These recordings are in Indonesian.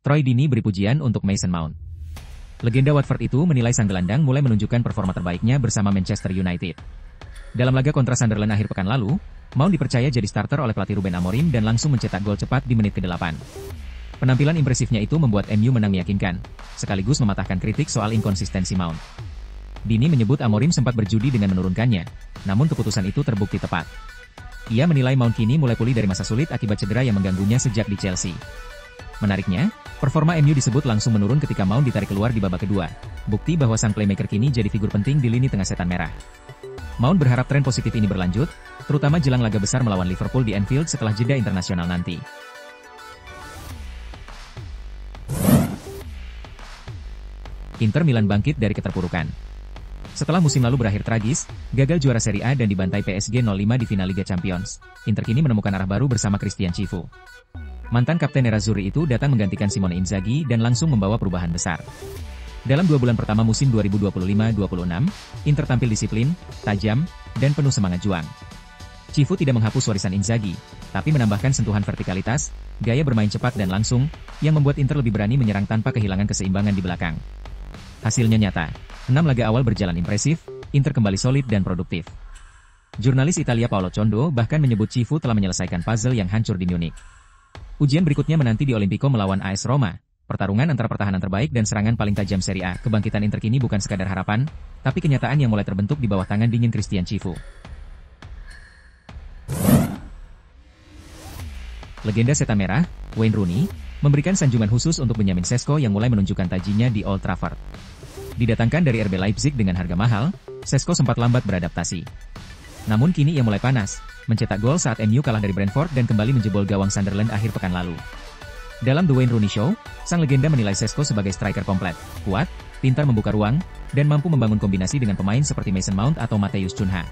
Troy Deeney beri pujian untuk Mason Mount. Legenda Watford itu menilai sang gelandang mulai menunjukkan performa terbaiknya bersama Manchester United. Dalam laga kontra Sunderland akhir pekan lalu, Mount dipercaya jadi starter oleh pelatih Ruben Amorim dan langsung mencetak gol cepat di menit ke-8. Penampilan impresifnya itu membuat MU menang meyakinkan, sekaligus mematahkan kritik soal inkonsistensi Mount. Deeney menyebut Amorim sempat berjudi dengan menurunkannya, namun keputusan itu terbukti tepat. Ia menilai Mount kini mulai pulih dari masa sulit akibat cedera yang mengganggunya sejak di Chelsea. Menariknya, performa MU disebut langsung menurun ketika Mount ditarik keluar di babak kedua, bukti bahwa sang playmaker kini jadi figur penting di lini tengah setan merah. Mount berharap tren positif ini berlanjut, terutama jelang laga besar melawan Liverpool di Anfield setelah jeda internasional nanti. Inter Milan bangkit dari keterpurukan. Setelah musim lalu berakhir tragis, gagal juara Serie A dan dibantai PSG 0-5 di final Liga Champions, Inter kini menemukan arah baru bersama Christian Cifu. Mantan kapten Nerazzurri itu datang menggantikan Simone Inzaghi dan langsung membawa perubahan besar. Dalam 2 bulan pertama musim 2025-26, Inter tampil disiplin, tajam, dan penuh semangat juang. Cifu tidak menghapus warisan Inzaghi, tapi menambahkan sentuhan vertikalitas, gaya bermain cepat dan langsung, yang membuat Inter lebih berani menyerang tanpa kehilangan keseimbangan di belakang. Hasilnya nyata, 6 laga awal berjalan impresif, Inter kembali solid dan produktif. Jurnalis Italia Paolo Condo bahkan menyebut Cifu telah menyelesaikan puzzle yang hancur di Munich. Ujian berikutnya menanti di Olimpico melawan AS Roma, pertarungan antara pertahanan terbaik dan serangan paling tajam Serie A. Kebangkitan Inter kini bukan sekadar harapan, tapi kenyataan yang mulai terbentuk di bawah tangan dingin Christian Cifu. Legenda setan merah, Wayne Rooney, memberikan sanjungan khusus untuk Benjamin Sesko yang mulai menunjukkan tajinya di Old Trafford. Didatangkan dari RB Leipzig dengan harga mahal, Sesko sempat lambat beradaptasi. Namun kini ia mulai panas, mencetak gol saat MU kalah dari Brentford dan kembali menjebol gawang Sunderland akhir pekan lalu. Dalam The Wayne Rooney Show, sang legenda menilai Sesko sebagai striker komplit, kuat, pintar membuka ruang, dan mampu membangun kombinasi dengan pemain seperti Mason Mount atau Matheus Cunha.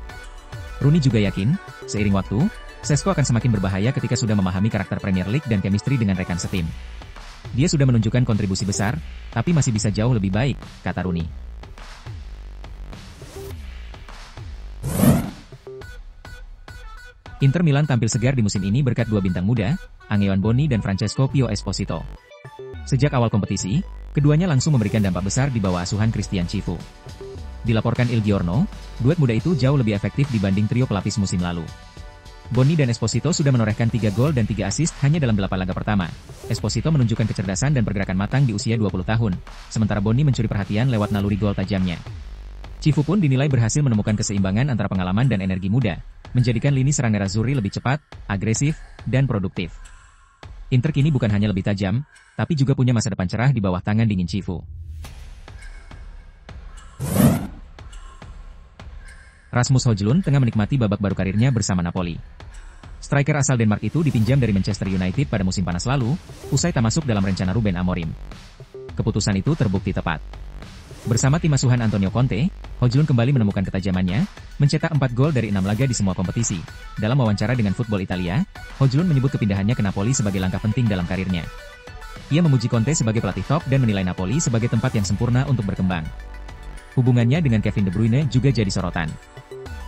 Rooney juga yakin, seiring waktu, Sesko akan semakin berbahaya ketika sudah memahami karakter Premier League dan chemistry dengan rekan setim. Dia sudah menunjukkan kontribusi besar, tapi masih bisa jauh lebih baik, kata Rooney. Inter Milan tampil segar di musim ini berkat 2 bintang muda, Angeon Boni dan Francesco Pio Esposito. Sejak awal kompetisi, keduanya langsung memberikan dampak besar di bawah asuhan Christian Cifu. Dilaporkan Il Giorno, duet muda itu jauh lebih efektif dibanding trio pelapis musim lalu. Boni dan Esposito sudah menorehkan 3 gol dan 3 assist hanya dalam 8 laga pertama. Esposito menunjukkan kecerdasan dan pergerakan matang di usia 20 tahun, sementara Boni mencuri perhatian lewat naluri gol tajamnya. Cifu pun dinilai berhasil menemukan keseimbangan antara pengalaman dan energi muda, menjadikan lini serang Nerazzurri lebih cepat, agresif, dan produktif. Inter kini bukan hanya lebih tajam, tapi juga punya masa depan cerah di bawah tangan dingin Cifu. Rasmus Højlund tengah menikmati babak baru karirnya bersama Napoli. Striker asal Denmark itu dipinjam dari Manchester United pada musim panas lalu, usai tak masuk dalam rencana Ruben Amorim. Keputusan itu terbukti tepat. Bersama tim asuhan Antonio Conte, Højlund kembali menemukan ketajamannya, mencetak 4 gol dari 6 laga di semua kompetisi. Dalam wawancara dengan Football Italia, Højlund menyebut kepindahannya ke Napoli sebagai langkah penting dalam karirnya. Ia memuji Conte sebagai pelatih top dan menilai Napoli sebagai tempat yang sempurna untuk berkembang. Hubungannya dengan Kevin De Bruyne juga jadi sorotan.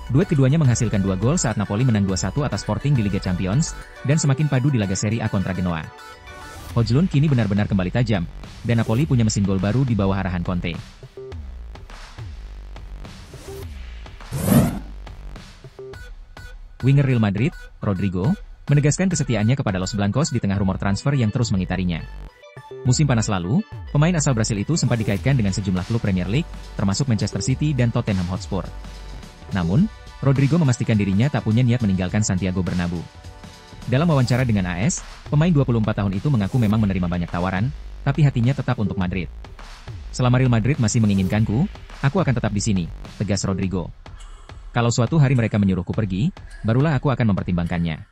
Duet keduanya menghasilkan 2 gol saat Napoli menang 2-1 atas Sporting di Liga Champions, dan semakin padu di laga Serie A kontra Genoa. Højlund kini benar-benar kembali tajam, dan Napoli punya mesin gol baru di bawah arahan Conte. Winger Real Madrid, Rodrigo, menegaskan kesetiaannya kepada Los Blancos di tengah rumor transfer yang terus mengitarinya. Musim panas lalu, pemain asal Brasil itu sempat dikaitkan dengan sejumlah klub Premier League, termasuk Manchester City dan Tottenham Hotspur. Namun, Rodrigo memastikan dirinya tak punya niat meninggalkan Santiago Bernabeu. Dalam wawancara dengan AS, pemain 24 tahun itu mengaku memang menerima banyak tawaran, tapi hatinya tetap untuk Madrid. Selama Real Madrid masih menginginkanku, aku akan tetap di sini, tegas Rodrigo. Kalau suatu hari mereka menyuruhku pergi, barulah aku akan mempertimbangkannya.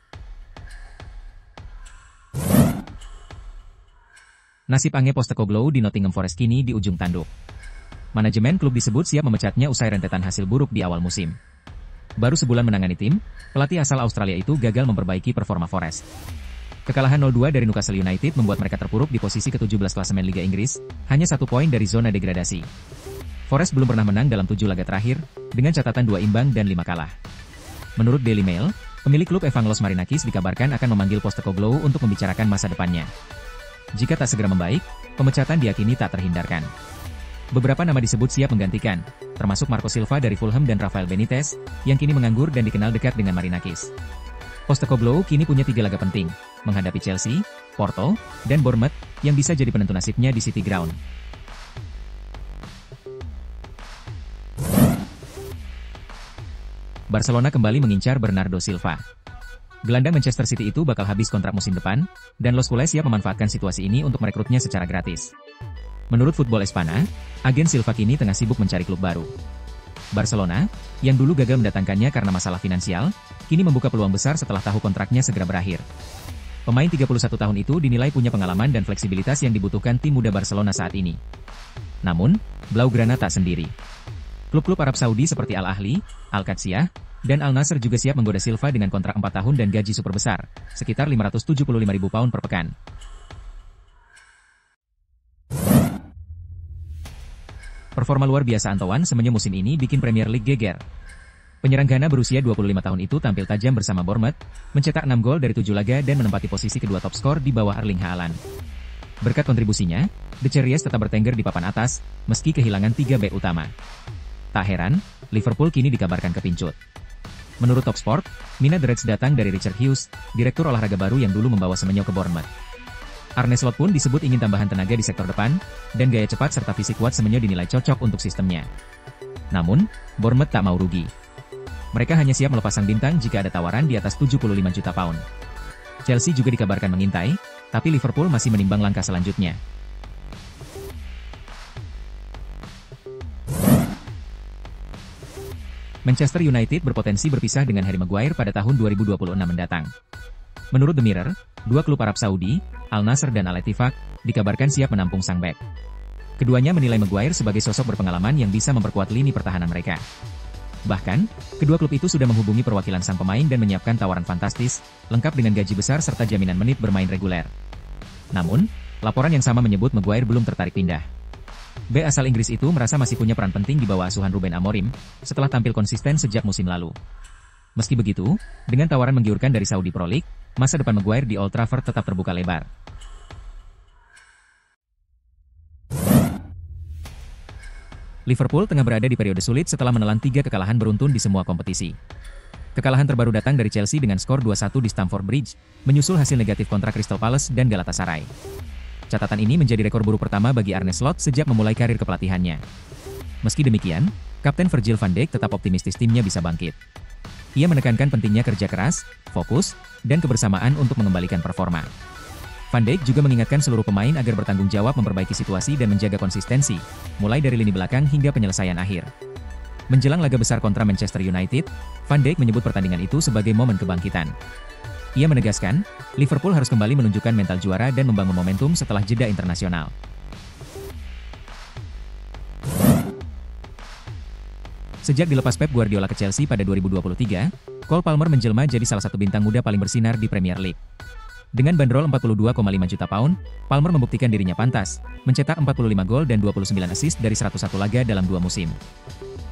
Nasib Ange Postecoglou di Nottingham Forest kini di ujung tanduk. Manajemen klub disebut siap memecatnya usai rentetan hasil buruk di awal musim. Baru sebulan menangani tim, pelatih asal Australia itu gagal memperbaiki performa Forest. Kekalahan 0-2 dari Newcastle United membuat mereka terpuruk di posisi ke-17 klasemen Liga Inggris, hanya 1 poin dari zona degradasi. Forest belum pernah menang dalam 7 laga terakhir, dengan catatan 2 imbang dan 5 kalah. Menurut Daily Mail, pemilik klub Evangelos Marinakis dikabarkan akan memanggil Postecoglou untuk membicarakan masa depannya. Jika tak segera membaik, pemecatan diyakini tak terhindarkan. Beberapa nama disebut siap menggantikan, termasuk Marco Silva dari Fulham dan Rafael Benitez, yang kini menganggur dan dikenal dekat dengan Marinakis. Postecoglou kini punya 3 laga penting, menghadapi Chelsea, Porto, dan Bournemouth, yang bisa jadi penentu nasibnya di City Ground. Barcelona kembali mengincar Bernardo Silva. Gelandang Manchester City itu bakal habis kontrak musim depan, dan Los Culés siap memanfaatkan situasi ini untuk merekrutnya secara gratis. Menurut Football Espana, agen Silva kini tengah sibuk mencari klub baru. Barcelona, yang dulu gagal mendatangkannya karena masalah finansial, kini membuka peluang besar setelah tahu kontraknya segera berakhir. Pemain 31 tahun itu dinilai punya pengalaman dan fleksibilitas yang dibutuhkan tim muda Barcelona saat ini. Namun, Blaugrana tak sendiri. Klub-klub Arab Saudi seperti Al Ahly, Al Qadsiah, dan Al Nassr juga siap menggoda Silva dengan kontrak 4 tahun dan gaji super besar, sekitar 575.000 pound per pekan. Performa luar biasa Antoine Semenyo musim ini bikin Premier League geger. Penyerang Ghana berusia 25 tahun itu tampil tajam bersama Bournemouth, mencetak 6 gol dari 7 laga dan menempati posisi kedua top skor di bawah Erling Haaland. Berkat kontribusinya, The Cherries tetap bertengger di papan atas, meski kehilangan 3 bek utama. Tak heran, Liverpool kini dikabarkan kepincut. Menurut Talksport, minat The Reds datang dari Richard Hughes, direktur olahraga baru yang dulu membawa Semenyo ke Bournemouth. Arne Slot pun disebut ingin tambahan tenaga di sektor depan, dan gaya cepat serta fisik kuat Semenyo dinilai cocok untuk sistemnya. Namun, Bournemouth tak mau rugi. Mereka hanya siap melepas sang bintang jika ada tawaran di atas 75 juta pound. Chelsea juga dikabarkan mengintai, tapi Liverpool masih menimbang langkah selanjutnya. Manchester United berpotensi berpisah dengan Harry Maguire pada tahun 2026 mendatang. Menurut The Mirror, 2 klub Arab Saudi, Al Nassr dan Al Ettifaq, dikabarkan siap menampung sang bek. Keduanya menilai Maguire sebagai sosok berpengalaman yang bisa memperkuat lini pertahanan mereka. Bahkan, kedua klub itu sudah menghubungi perwakilan sang pemain dan menyiapkan tawaran fantastis, lengkap dengan gaji besar serta jaminan menit bermain reguler. Namun, laporan yang sama menyebut Maguire belum tertarik pindah. Bek asal Inggris itu merasa masih punya peran penting di bawah asuhan Ruben Amorim, setelah tampil konsisten sejak musim lalu. Meski begitu, dengan tawaran menggiurkan dari Saudi Pro League, masa depan Maguire di Old Trafford tetap terbuka lebar. Liverpool tengah berada di periode sulit setelah menelan 3 kekalahan beruntun di semua kompetisi. Kekalahan terbaru datang dari Chelsea dengan skor 2-1 di Stamford Bridge, menyusul hasil negatif kontra Crystal Palace dan Galatasaray. Catatan ini menjadi rekor buruk pertama bagi Arne Slot sejak memulai karir kepelatihannya. Meski demikian, Kapten Virgil van Dijk tetap optimistis timnya bisa bangkit. Ia menekankan pentingnya kerja keras, fokus, dan kebersamaan untuk mengembalikan performa. Van Dijk juga mengingatkan seluruh pemain agar bertanggung jawab memperbaiki situasi dan menjaga konsistensi, mulai dari lini belakang hingga penyelesaian akhir. Menjelang laga besar kontra Manchester United, Van Dijk menyebut pertandingan itu sebagai momen kebangkitan. Ia menegaskan, Liverpool harus kembali menunjukkan mental juara dan membangun momentum setelah jeda internasional. Sejak dilepas Pep Guardiola ke Chelsea pada 2023, Cole Palmer menjelma jadi salah satu bintang muda paling bersinar di Premier League. Dengan bandrol 42,5 juta pound, Palmer membuktikan dirinya pantas, mencetak 45 gol dan 29 assist dari 101 laga dalam 2 musim.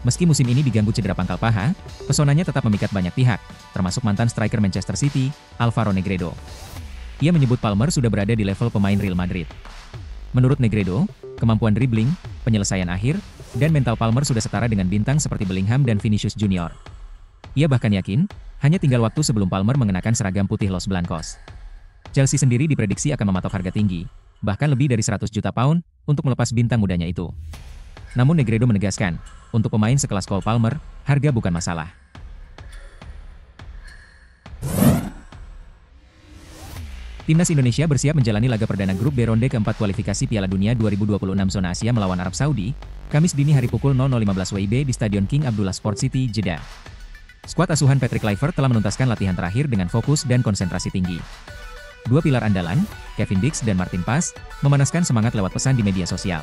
Meski musim ini diganggu cedera pangkal paha, pesonanya tetap memikat banyak pihak, termasuk mantan striker Manchester City, Alvaro Negredo. Ia menyebut Palmer sudah berada di level pemain Real Madrid. Menurut Negredo, kemampuan dribbling, penyelesaian akhir, dan mental Palmer sudah setara dengan bintang seperti Bellingham dan Vinicius Junior. Ia bahkan yakin, hanya tinggal waktu sebelum Palmer mengenakan seragam putih Los Blancos. Chelsea sendiri diprediksi akan mematok harga tinggi, bahkan lebih dari 100 juta pound, untuk melepas bintang mudanya itu. Namun Negredo menegaskan, untuk pemain sekelas Cole Palmer, harga bukan masalah. Timnas Indonesia bersiap menjalani laga perdana grup B ronde keempat kualifikasi Piala Dunia 2026 zona Asia melawan Arab Saudi, Kamis dini hari pukul 00.15 WIB di Stadion King Abdullah Sport City, Jeddah. Skuad asuhan Patrick Kluivert telah menuntaskan latihan terakhir dengan fokus dan konsentrasi tinggi. 2 pilar andalan, Kevin Dix dan Martin Pas, memanaskan semangat lewat pesan di media sosial.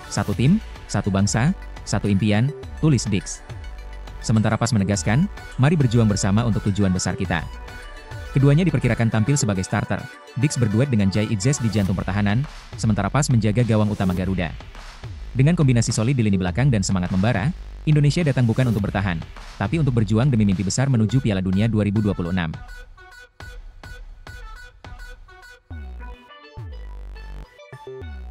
Satu tim, satu bangsa, satu impian, tulis Dix. Sementara Pas menegaskan, mari berjuang bersama untuk tujuan besar kita. Keduanya diperkirakan tampil sebagai starter. Dix berduet dengan Jai Itzes di jantung pertahanan, sementara Pas menjaga gawang utama Garuda. Dengan kombinasi solid di lini belakang dan semangat membara, Indonesia datang bukan untuk bertahan, tapi untuk berjuang demi mimpi besar menuju Piala Dunia 2026. you.